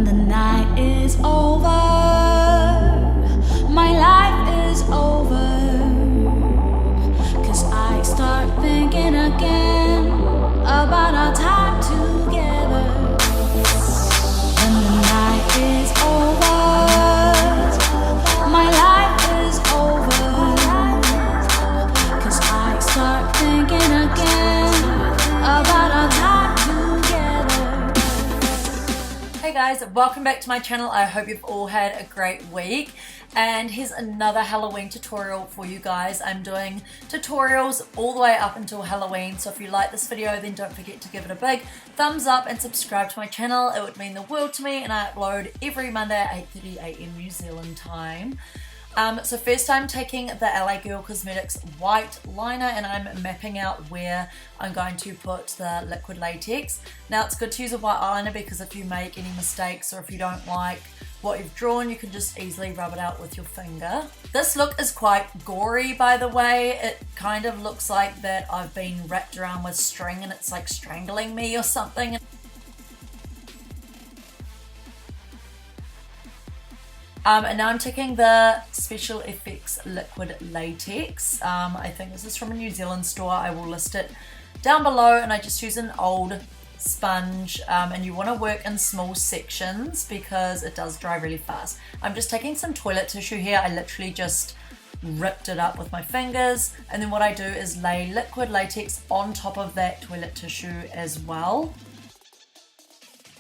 the night is over, my life is over, 'cause I start thinking again about our time together. When the night is over, my life is over, 'cause I start thinking again about our time together. Hey guys, welcome back to my channel. I hope you've all had a great week. And here's another Halloween tutorial for you guys. I'm doing tutorials all the way up until Halloween, so if you like this video then don't forget to give it a big thumbs up and subscribe to my channel. It would mean the world to me, and I upload every Monday at 8:30 AM New Zealand time. So first I'm taking the NYX Cosmetics white liner and I'm mapping out where I'm going to put the liquid latex. Now it's good to use a white eyeliner because if you make any mistakes or if you don't like what you've drawn, you can just easily rub it out with your finger. This look is quite gory, by the way. It kind of looks like that I've been wrapped around with string and it's like strangling me or something. And now I'm taking the SFX liquid latex. I think this is from a New Zealand store. I will list it down below, and I just use an old sponge, and you want to work in small sections because it does dry really fast. I'm just taking some toilet tissue here. I literally just ripped it up with my fingers, and then what I do is lay liquid latex on top of that toilet tissue as well.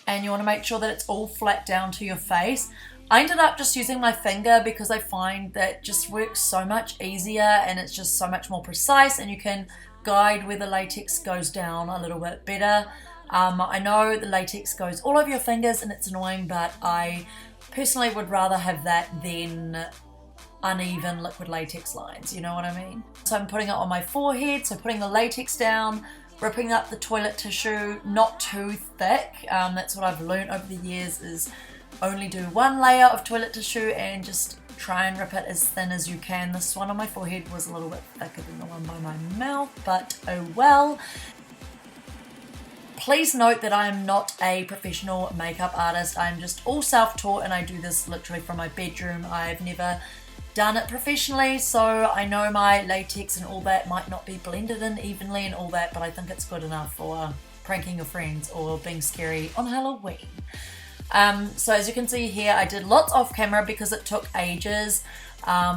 And you want to make sure that it's all flat down to your face. I ended up just using my finger because I find that just works so much easier and it's just so much more precise, and you can guide where the latex goes down a little bit better. I know the latex goes all over your fingers and it's annoying, but I personally would rather have that than uneven liquid latex lines, you know what I mean? So I'm putting it on my forehead, so putting the latex down, ripping up the toilet tissue, not too thick. That's what I've learned over the years, is only do one layer of toilet tissue and just try and rip it as thin as you can. This one on my forehead was a little bit thicker than the one by my mouth, but oh well. Please note that I am not a professional makeup artist. I'm just all self-taught and I do this literally from my bedroom. I've never done it professionally, so I know my latex and all that might not be blended in evenly and all that, but I think it's good enough for pranking your friends or being scary on Halloween. So as you can see here, I did lots off camera because it took ages.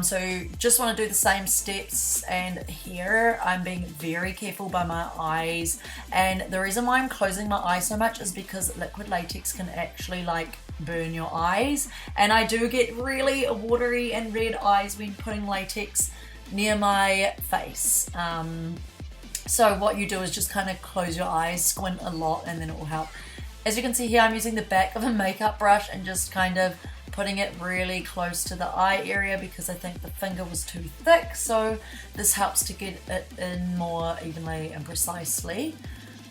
So just want to do the same steps, and here I'm being very careful by my eyes, and the reason why I'm closing my eyes so much is because liquid latex can actually like burn your eyes, and I do get really watery and red eyes when putting latex near my face. So what you do is just kind of close your eyes, squint a lot, and then it will help. As you can see here, I'm using the back of a makeup brush and just kind of putting it really close to the eye area because I think the finger was too thick, so this helps to get it in more evenly and precisely.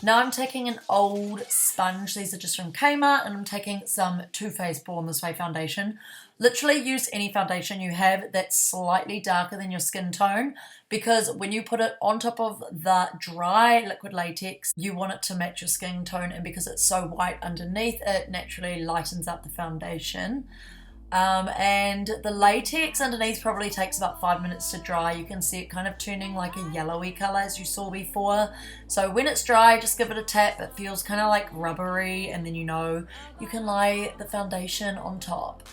Now I'm taking an old sponge, these are just from Kmart, and I'm taking some Too Faced Born This Way foundation. Literally use any foundation you have that's slightly darker than your skin tone, because when you put it on top of the dry liquid latex, you want it to match your skin tone, and because it's so white underneath, it naturally lightens up the foundation. And the latex underneath probably takes about 5 minutes to dry. You can see it kind of turning like a yellowy color as you saw before. So when it's dry, just give it a tap. It feels kind of like rubbery, and then you know you can lay the foundation on top.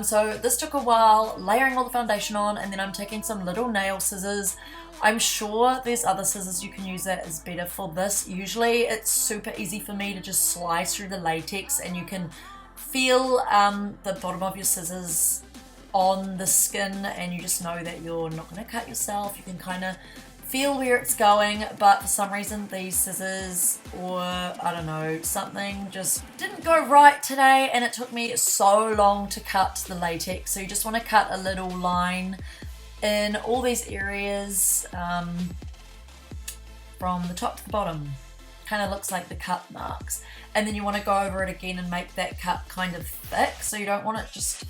So this took a while, layering all the foundation on, and then I'm taking some little nail scissors. I'm sure there's other scissors you can use that is better for this. Usually it's super easy for me to just slice through the latex, and you can feel the bottom of your scissors on the skin, and you just know that you're not going to cut yourself. You can kind of feel where it's going, but for some reason these scissors, or I don't know, something just didn't go right today, and it took me so long to cut the latex. So you just want to cut a little line in all these areas, from the top to the bottom. Kind of looks like the cut marks, and then you want to go over it again and make that cut kind of thick, so you don't want it just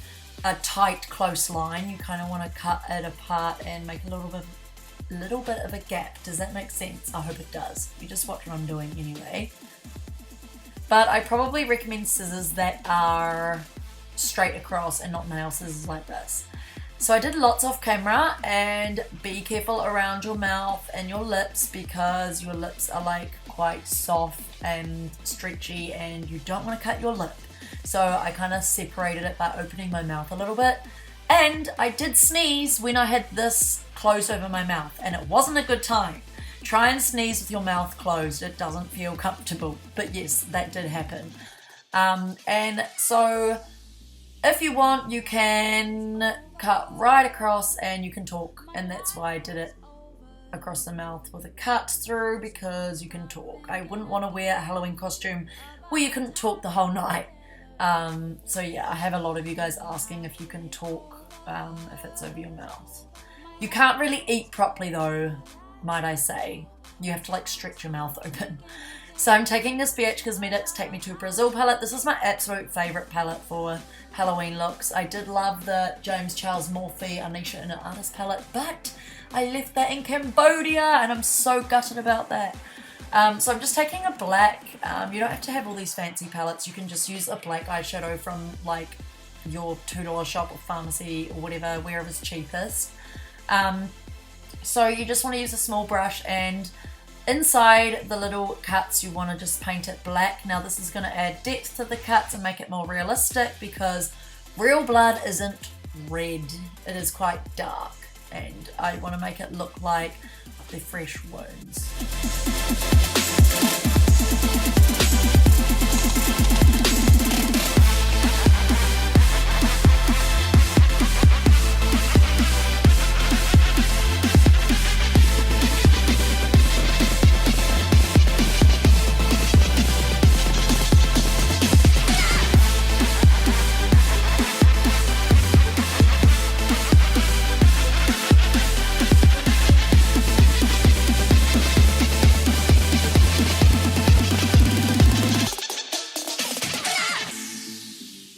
a tight close line. You kind of want to cut it apart and make a little bit of a gap. Does that make sense? I hope it does. You just watch what I'm doing anyway. but I probably recommend scissors that are straight across and not nail scissors like this. So I did lots off camera, and be careful around your mouth and your lips because your lips are like quite soft and stretchy and you don't want to cut your lip. So I kind of separated it by opening my mouth a little bit. And I did sneeze when I had this closed over my mouth, and it wasn't a good time. Try and sneeze with your mouth closed. It doesn't feel comfortable. But yes, that did happen. And so if you want, you can cut right across and you can talk. And that's why I did it across the mouth with a cut through, because you can talk. I wouldn't want to wear a Halloween costume where you couldn't talk the whole night. So yeah, I have a lot of you guys asking if you can talk if it's over your mouth. You can't really eat properly though, might I say. You have to like stretch your mouth open. So I'm taking this BH Cosmetics Take Me to Brazil palette. This is my absolute favourite palette for Halloween looks. I did love the Jones-Mathie Alyshia in an artist palette, but I left that in Cambodia and I'm so gutted about that. So I'm just taking a black. You don't have to have all these fancy palettes. You can just use a black eyeshadow from like your $2 shop or pharmacy or whatever, wherever's cheapest. So you just want to use a small brush, and inside the little cuts you want to just paint it black. Now this is going to add depth to the cuts and make it more realistic, because real blood isn't red, it is quite dark, and I want to make it look like they're fresh wounds.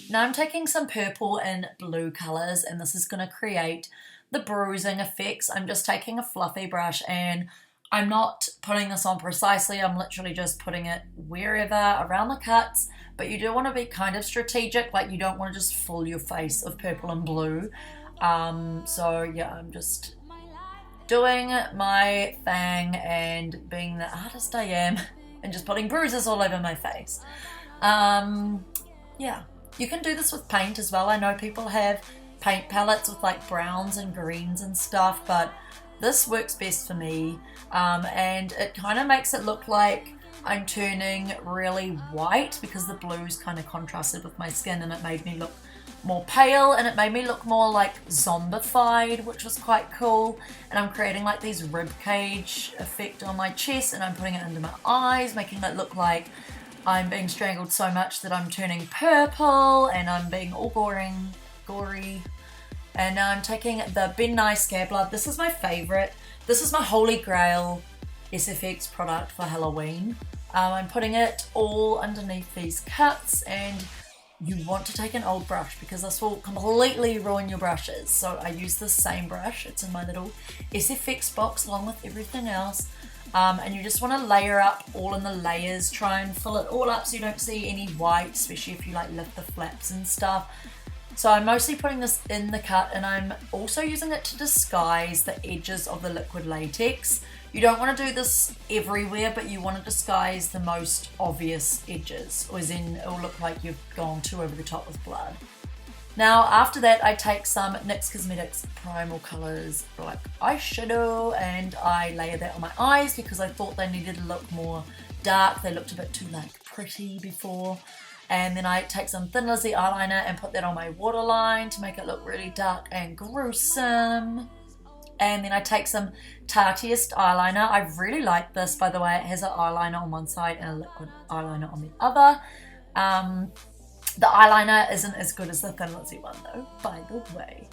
Now I'm taking some purple and blue colours, and this is going to create the bruising effects. I'm just taking a fluffy brush, and I'm not putting this on precisely. I'm literally just putting it wherever around the cuts, but you do want to be kind of strategic. Like, you don't want to just fill your face of purple and blue. So yeah, I'm just doing my thing and being the artist I am and just putting bruises all over my face. Yeah. You can do this with paint as well. I know people have paint palettes with like browns and greens and stuff, but this works best for me. And it kind of makes it look like I'm turning really white, because the blues kind of contrasted with my skin and it made me look more pale, and it made me look more like zombified, which was quite cool. And I'm creating like these rib cage effect on my chest, and I'm putting it under my eyes, making it look like I'm being strangled so much that I'm turning purple, and I'm being all gory. And now I'm taking the Bennye Scab Blood. This is my favourite. This is my holy grail SFX product for Halloween. I'm putting it all underneath these cuts, and you want to take an old brush because this will completely ruin your brushes. So I use the same brush. It's in my little SFX box along with everything else. And you just want to layer up all in the layers. Try and fill it all up so you don't see any white, especially if you like lift the flaps and stuff. So I'm mostly putting this in the cut, and I'm also using it to disguise the edges of the liquid latex. You don't want to do this everywhere, but you want to disguise the most obvious edges, or as in it will look like you've gone too over the top with blood. Now after that, I take some NYX Cosmetics Primal Colors Black Eyeshadow, and I layer that on my eyes because I thought they needed to look more dark. They looked a bit too like pretty before. And then I take some Thin Lizzy eyeliner and put that on my waterline to make it look really dark and gruesome. And then I take some Tartiest eyeliner. I really like this, by the way. It has an eyeliner on one side and a liquid eyeliner on the other. The eyeliner isn't as good as the Thin Lizzy one though, by the way.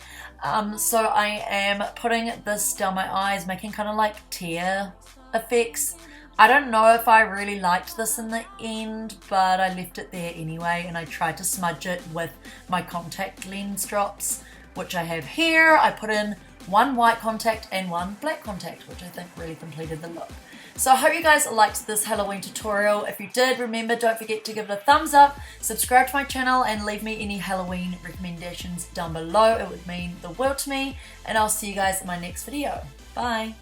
So I am putting this down my eyes, making kind of like tear effects. I don't know if I really liked this in the end, but I left it there anyway, and I tried to smudge it with my contact lens drops, which I have here. I put in one white contact and one black contact, which I think really completed the look. So I hope you guys liked this Halloween tutorial. If you did, remember, don't forget to give it a thumbs up, subscribe to my channel, and leave me any Halloween recommendations down below. It would mean the world to me, and I'll see you guys in my next video. Bye!